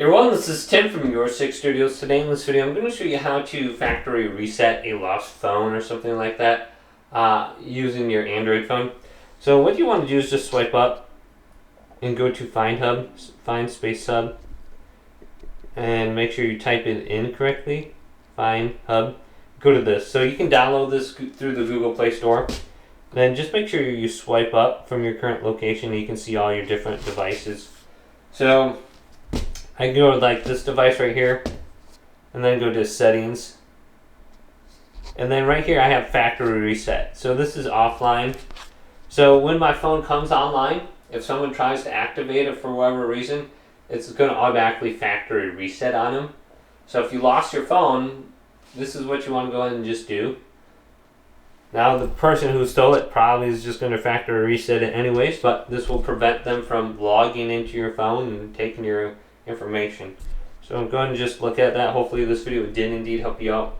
Hey everyone, this is Tim from Your Six Studios. Today in this video, I'm going to show you how to factory reset a lost phone or something like that using your Android phone. So what you want to do is just swipe up and go to Find Space Hub, and make sure you type it in correctly. Find Hub. Go to this. So you can download this through the Google Play Store. Then just make sure you swipe up from your current location and you can see all your different devices. So I go like this device right here, and then go to settings, and then right here I have factory reset. So this is offline. So when my phone comes online, if someone tries to activate it for whatever reason, it's going to automatically factory reset on them. So if you lost your phone, this is what you want to go ahead and just do. Now the person who stole it probably is just going to factory reset it anyways, but this will prevent them from logging into your phone and taking your information. So go ahead and just look at that. Hopefully this video did indeed help you out.